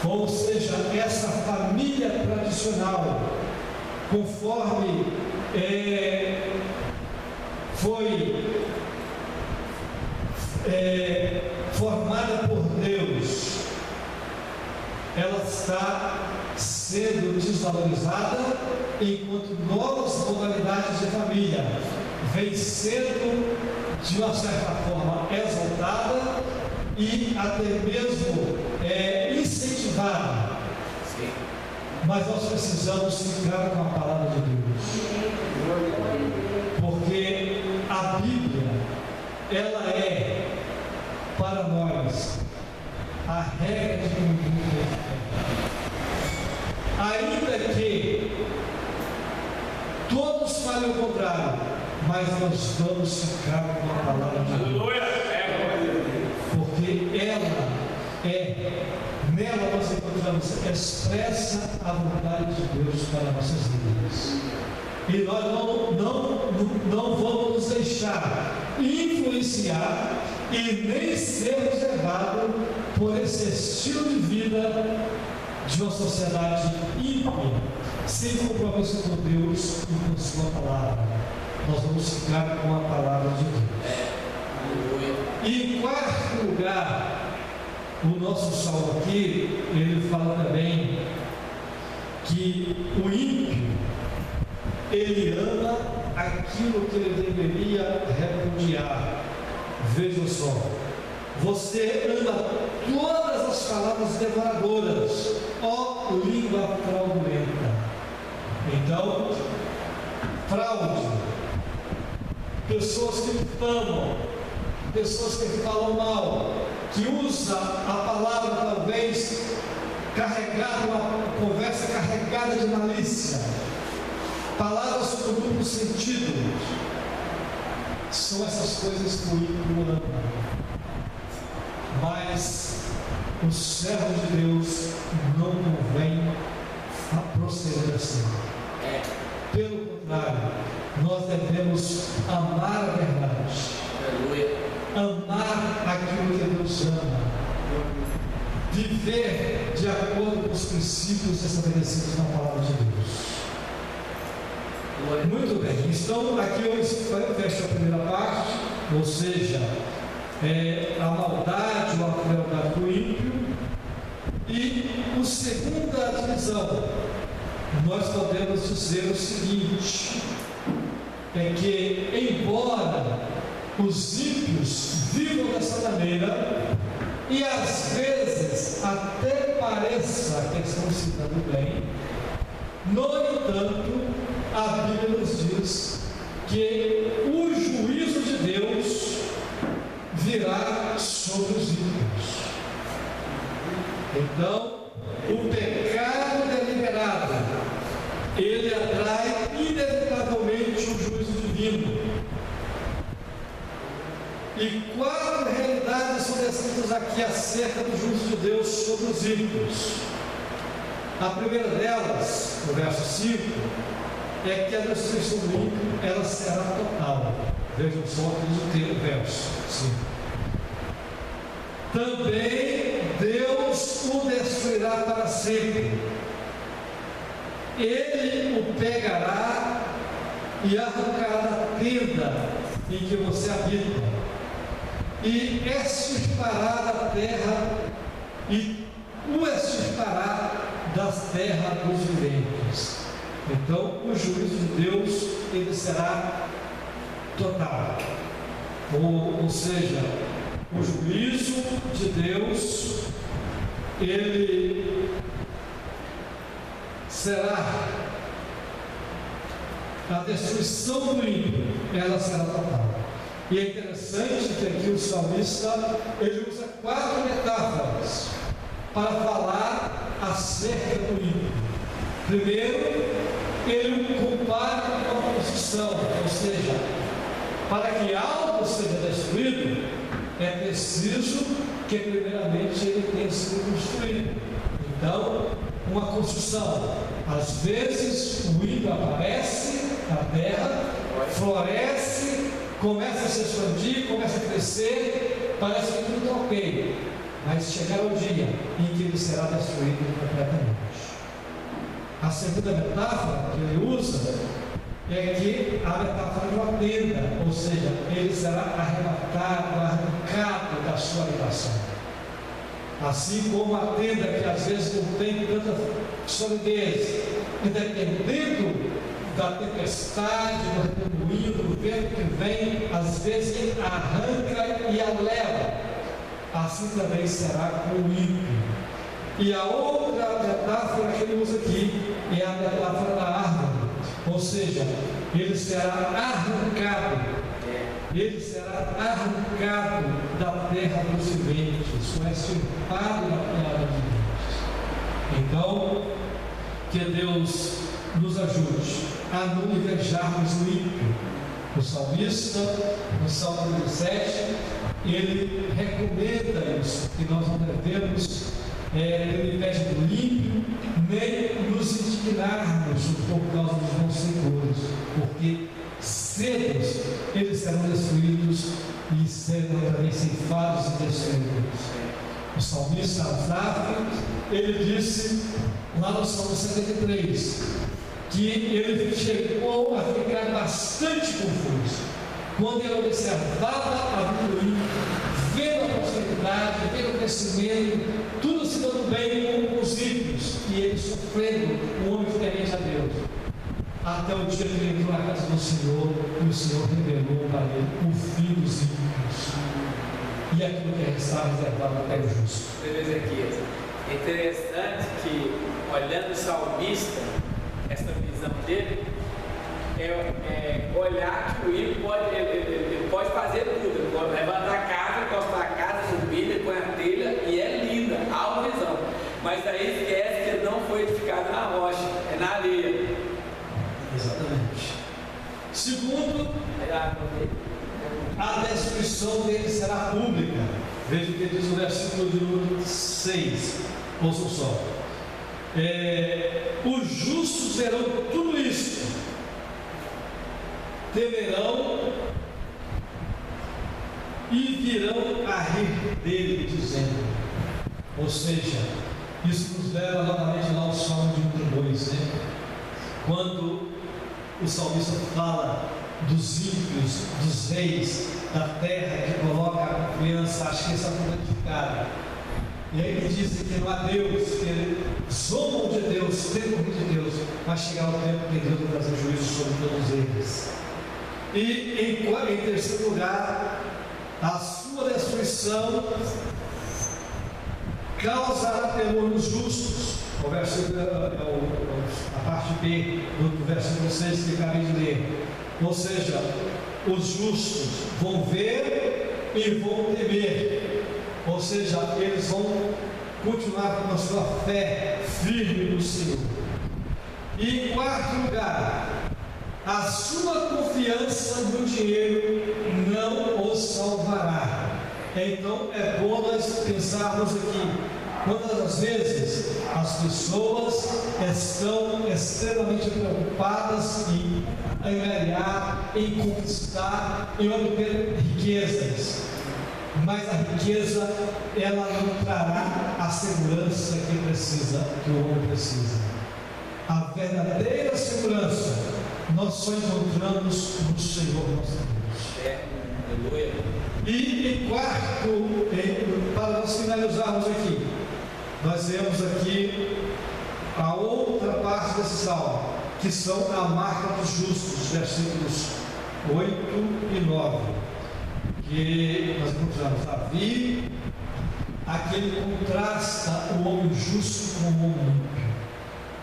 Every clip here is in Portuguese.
ou seja, essa família tradicional, conforme foi formada por Deus, ela está sendo desvalorizada, enquanto novas modalidades de família vêm sendo, de uma certa forma, exaltada e até mesmo incentivada. Mas nós precisamos ficar com a palavra de Deus, porque a Bíblia, ela é para nós a regra de conduta, ainda que todos falem o contrário, mas nós vamos ficar com a palavra de Deus, porque nela nós encontramos expressa a vontade de Deus para nossas vidas, e nós não vamos nos deixar influenciar e nem sermos levados por esse estilo de vida de uma sociedade ímpia, sem compromisso com Deus e com sua palavra. Nós vamos ficar com a palavra de Deus. E em quarto lugar, o nosso salmo aqui, ele fala também que o ímpio, ele ama aquilo que ele deveria repudiar. Veja só, você ama todas as palavras devoradoras, ó língua fraudulenta. Então, fraude, pessoas que difamam, pessoas que falam mal, que usam a palavra talvez carregada, uma conversa carregada de malícia, palavras com duplo sentido, são essas coisas que o ímpio ama. Mas o servo de Deus não convém proceder assim. Pelo contrário, nós devemos amar a verdade, amar aquilo que Deus ama, viver de acordo com os princípios estabelecidos na palavra de Deus. Muito bem, então aqui eu fecho a primeira parte, ou seja, a maldade ou a crueldade do ímpio, e a segunda divisão, nós podemos dizer o seguinte, é que embora os ímpios vivam dessa maneira, e às vezes até pareça que estão se dando bem, no entanto, a Bíblia nos diz que o juízo de Deus virá sobre os ímpios. Então, o pecado deliberado, ele atrai inevitavelmente o juízo divino. E 4 realidades são descritas aqui acerca do juízo de Deus sobre os ímpios. A primeira delas, no verso 5, é que a destruição do ímpio, ela será total. Vejam só o que diz o verso 5. Também Deus o destruirá para sempre. Ele o pegará e arrancará da tenda em que você habita, e extirpará da terra, e o extirpará das terras dos viventes. Então, o juízo de Deus, ele será total. Ou seja, o juízo de Deus, ele será a destruição do ímpio, ela será total. E é interessante que aqui o salmista, ele usa 4 metáforas para falar acerca do ímpio. Primeiro, ele compara com a construção, ou seja, para que algo seja destruído, é preciso que primeiramente ele tenha sido construído. Então, uma construção, às vezes o ímpio aparece na terra, floresce, começa a se expandir, começa a crescer, parece que tudo está ok, mas chegará o dia em que ele será destruído completamente. A segunda metáfora que ele usa é que a metáfora de uma tenda, ou seja, ele será arrebatado, arrancado da sua habitação. Assim como a tenda, que às vezes não tem tanta solidez, e dependendo da tempestade, do redemoinho, do vento que vem, às vezes arranca e a leva. Assim também será com o ímpio. E a outra metáfora que ele usa aqui é a metáfora da árvore, ou seja, ele será arrancado da terra dos viventes, ou extirpado da terra dos viventes. Então, que Deus nos ajude a não invejarmos o ímpio. O salmista, no Salmo 17, ele recomenda isso, que nós não devemos ter inveja do ímpio, nem nos indignarmos por causa dos bons seguros, porque cedo eles serão destruídos e serão também ceifados e destruídos. O salmista Asaf, ele disse lá no Salmo 73 que ele chegou a ficar bastante confuso quando ele observava a vida do ímpio, vendo a prosperidade, vendo o crescimento, tudo se dando bem com os ímpios, e ele sofrendo um homem diferente a Deus. Até o dia que ele entrou na casa do Senhor, e o Senhor revelou para ele o fim dos ímpios e aquilo que está reservado até o justo. É interessante que, olhando o salmista, essa visão dele é olhar que o ímpio pode fazer tudo. Ele pode levantar a casa, encostar a casa, subir, ele põe a telha, e é linda, há uma visão. Mas aí esquece que ele não foi edificado na rocha, é na areia. Exatamente. Segundo, a destruição dele será pública. Veja o que diz o versículo de número 6. Ouçam só. Os justos verão tudo isso, temerão e virão a rir dele, dizendo. Ou seja, isso nos leva novamente lá ao Salmo de número 2, né? Quando o salmista fala dos ímpios, dos reis da terra, que coloca a confiança, acho que essa é identificada. E aí ele diz que não há Deus, que eles zombam de Deus, temem de Deus, mas chegar o tempo que Deus vai trazer juízo sobre todos eles. E em terceiro lugar, a sua destruição causará temor nos justos. O versículo, a parte B do versículo 6 que acabei de ler. Ou seja, os justos vão ver e vão temer. Ou seja, eles vão continuar com a sua fé firme no Senhor. E em quarto lugar, a sua confiança no dinheiro não os salvará. Então é bom nós pensarmos aqui, quantas vezes as pessoas estão extremamente preocupadas em ganhar, em conquistar, em obter riquezas. Mas a riqueza, ela não trará a segurança que o homem precisa. A verdadeira segurança nós só encontramos no Senhor nosso Deus. Aleluia. E em quarto, para nós finalizarmos aqui, nós vemos aqui a outra parte desse salmo, que são a marca dos justos, versículos 8 e 9. Que nós encontramos Davi, aquele contrasta o homem justo com o homem ímpio.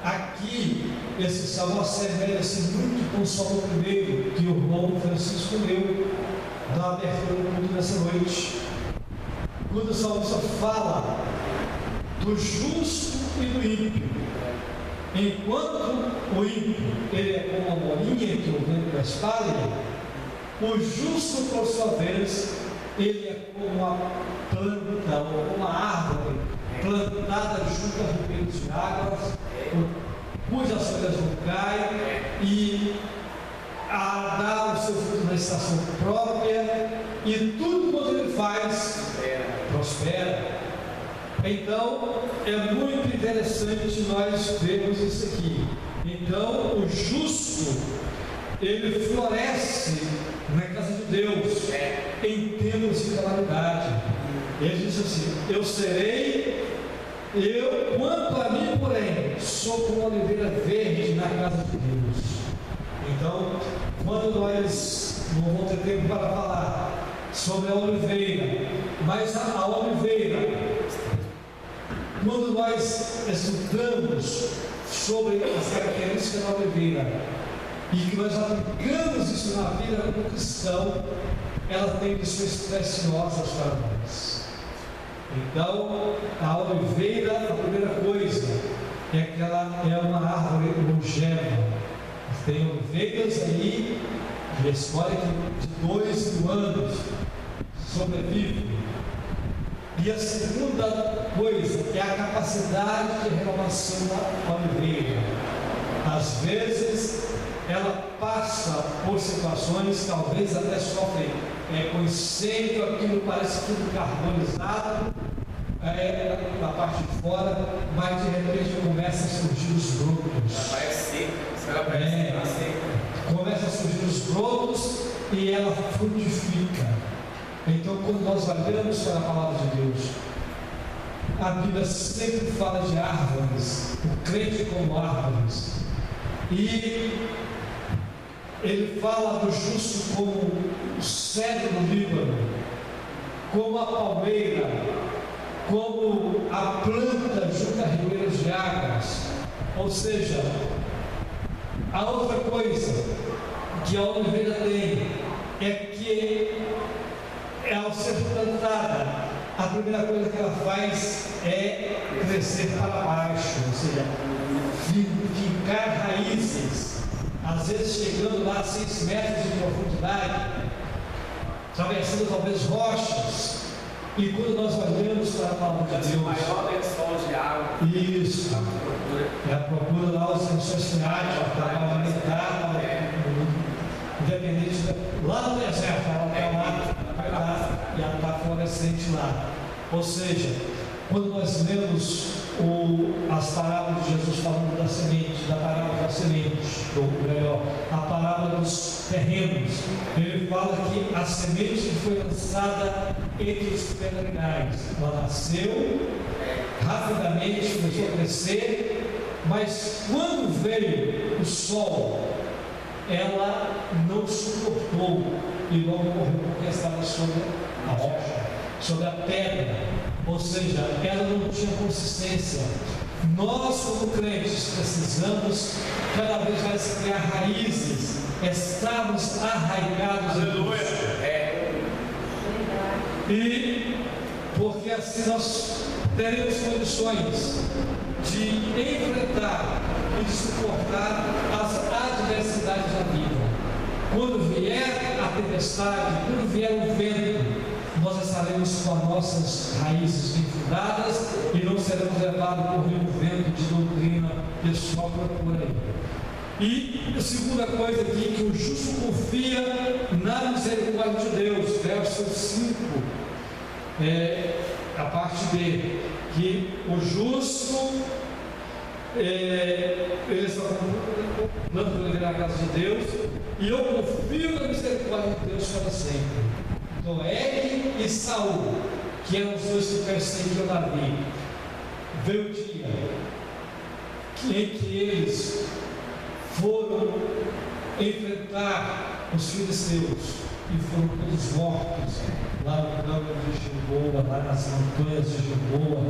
Aqui, esse salmo assemelha-se muito com o salmo primeiro que o irmão Francisco leu na abertura do culto dessa noite, quando o salmista fala do justo e do ímpio. Enquanto o ímpio ele é como uma molinha que o vento espalha, o justo, por sua vez, ele é como uma planta ou uma árvore plantada junto a ribeiros de águas, cujas folhas não caem e dá o seu fruto na estação própria, e tudo quanto ele faz prospera. Então, é muito interessante nós vermos isso aqui. Então, o justo, ele floresce na casa de Deus, em tempos de calamidade. Ele diz assim: quanto a mim, porém, sou como uma oliveira verde na casa de Deus. Então, quando nós não vamos ter tempo para falar sobre a oliveira, mas a oliveira, quando nós estudamos sobre as características da oliveira e que nós aplicamos isso na vida como cristão, ela tem lições preciosas para nós. Então, a oliveira, a primeira coisa é que ela é uma árvore longeva. Tem oliveiras aí, e a história de 2.000 anos sobrevive. E a segunda coisa é a capacidade de renovação da oliveira. Às vezes, ela passa por situações, talvez até sofre com incêndio, aquilo parece tudo carbonizado, na parte de fora, mas de repente começa a surgir os brotos. Começa a surgir os brotos e ela frutifica. Então, quando nós olhamos para a palavra de Deus, a Bíblia sempre fala de árvores, o crente como árvores, e ele fala do justo como o cedro do Líbano, como a palmeira, como a planta junto a ribeira de águas. Ou seja, a outra coisa que a oliveira tem é que, ao ser plantada, a primeira coisa que ela faz é crescer para baixo, ou seja, fincar raízes, às vezes chegando lá a 6 metros de profundidade, atravessando talvez rochas. E quando nós olhamos para a palavra de Deus, maior lençol de água, isso, é a procura lá os lençóis freáticos para aumentar, independente, lá no deserto, ela vai lá e ela está florescente lá. Ou seja, quando nós lemos as parábolas de Jesus falando da semente, da parábola da semente, ou melhor, a parábola dos terrenos, ele fala que a semente que foi lançada entre os pedregais, ela nasceu rapidamente, começou a crescer, mas quando veio o sol, ela não suportou e logo morreu porque estava sobre a rocha, sobre a pedra. Ou seja, ela não tinha consistência. Nós, como crentes, precisamos cada vez mais criar raízes, estarmos arraigados em Deus. E porque assim nós teremos condições de enfrentar e de suportar as adversidades da vida. Quando vier a tempestade, quando vier o vento, nós estaremos com as nossas raízes bem fundadas e não seremos levados por nenhum vento de doutrina pessoal por aí. E a segunda coisa aqui, que o justo confia na misericórdia de Deus, verso 5, a parte B, que o justo ele está plantando para viver na casa de Deus, e eu confio na misericórdia de Deus para sempre. Doeg e Saul, que eram os dois que perseguiam Davi, veio o dia em que eles foram enfrentar os filisteus e foram todos mortos lá no campo de Gilboa, lá nas montanhas de Gilboa.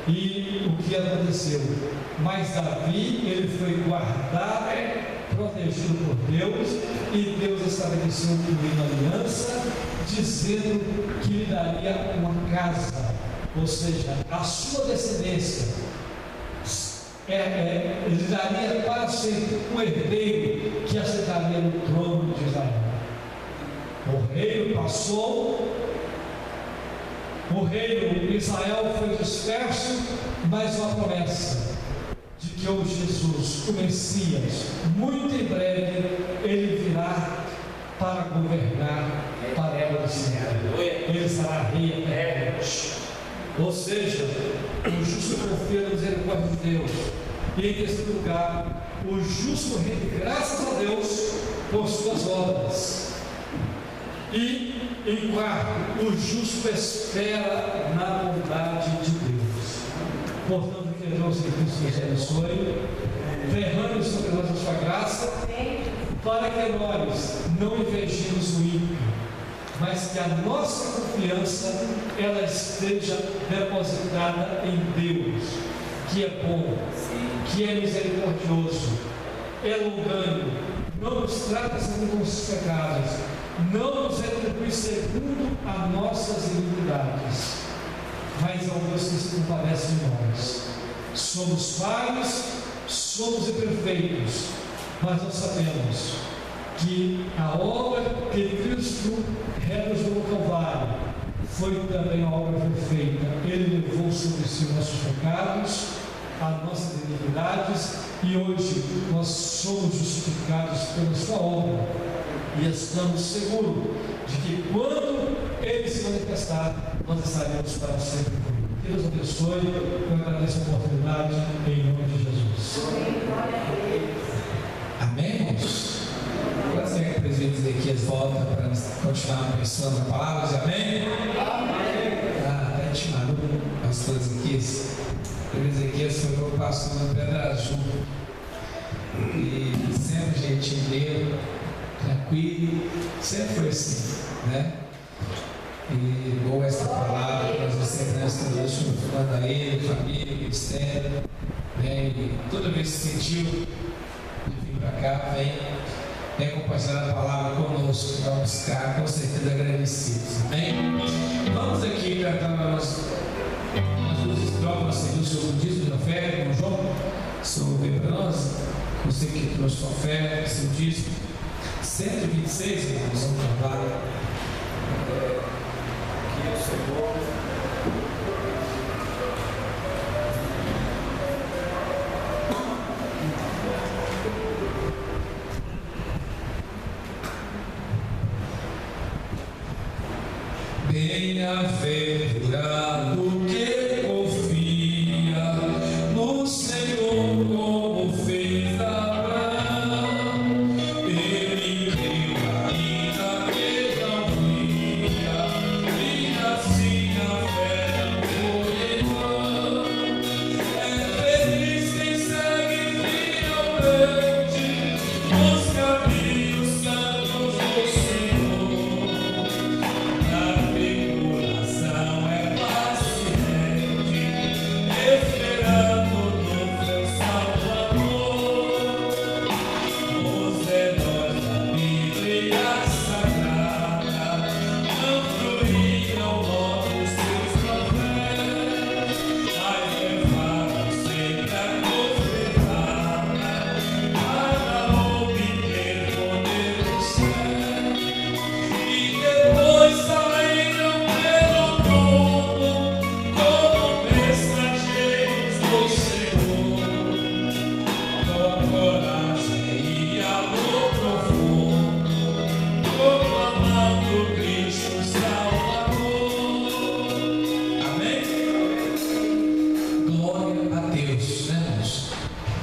E o que aconteceu? Mas Davi, ele foi guardado, protegido por Deus, e Deus estabeleceu uma aliança, dizendo que lhe daria uma casa, ou seja, a sua descendência, lhe daria para sempre um herdeiro que assentaria no trono de Israel. O reino passou, o reino de Israel foi disperso, mas uma promessa de que o Jesus, o Messias, muito em breve, ele virá para governar para ela. Ele será rei eternamente. Ou seja, o justo confia na misericórdia de Deus. E em terceiro lugar, o justo rende graças a Deus por suas obras. E em quarto, o justo espera na bondade de Deus. Portanto, que Deus em Cristo nos abençoe, derrame sobre nós a sua graça, para que nós não invejemos o ímpio, mas que a nossa confiança ela esteja depositada em Deus, que é bom, que é misericordioso, é longânimo, não nos trata segundo os pecados, não nos retribui segundo as nossas iniquidades, mas é um Deus que se compadece de nós. Somos falhos, somos imperfeitos, mas nós sabemos que a obra que Cristo realizou no Calvário foi também uma obra perfeita. Ele levou sobre si os nossos pecados, as nossas iniquidades, e hoje nós somos justificados pela sua obra e estamos seguros de que quando Ele se manifestar, nós estaremos para sempre com Ele. Que Deus abençoe. Eu agradeço a oportunidade em nome de Jesus. Amém, irmãos? Agora sim, que o presbítero Ezequias volta para continuar abençoando a palavra. Amém? Até te maluco, pastor Ezequias. O Ezequias foi meu pastor no Pedra Azul. E sempre gentilheiro, tranquilo, sempre foi assim, né? E boa esta palavra que nós recebemos hoje, manda a ele, família, ministério, né? E toda vez que sentiu de vir para cá, vem compartilhar a palavra conosco. Vamos ficar com certeza agradecidos. Amém? Vamos aqui cantar as duas estrofas, segundo o seu budismo da fé, com João. Sou para nós, você que trouxe sua fé, seu disco. 126, irmãos, vamos cantar. Que o Senhor. Bem-aventurado que confia no Senhor como fez Abraão. Ele creu ainda que não via, e assim a fé não foi em vão. É feliz quem segue fielmente os caminhos santos do Senhor.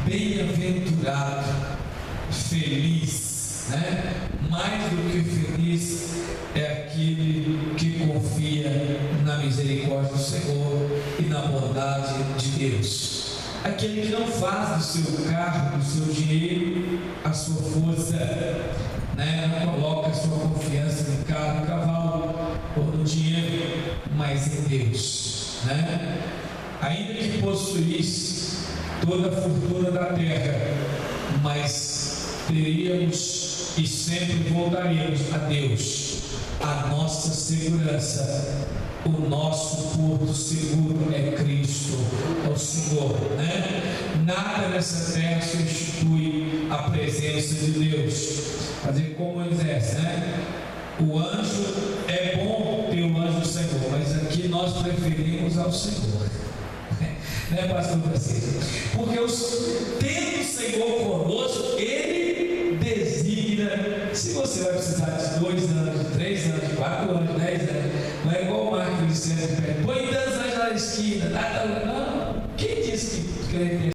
Bem-aventurado, feliz, né? Mais do que feliz é aquele que confia na misericórdia do Senhor e na bondade de Deus. Aquele que não faz do seu carro, do seu dinheiro, a sua força, né? Não coloca a sua confiança no carro, no cavalo ou no dinheiro, mas em Deus, né? Ainda que possuísse toda a fortuna da terra, mas teríamos e sempre voltaríamos a Deus. A nossa segurança, o nosso porto seguro é Cristo, é o Senhor, né? Nada nessa terra substitui a presença de Deus. Fazer como Moisés, né? O anjo, é bom ter o anjo do Senhor, mas aqui nós preferimos ao Senhor. Né, pastor Francisco? Porque tendo o Senhor conosco, Ele designa. Se você vai precisar de 2 anos, de 3 anos, de 4 anos, de 10 anos, não é igual o Marco de sempre. Põe tantos anjos na na esquina. Não. Quem disse que crente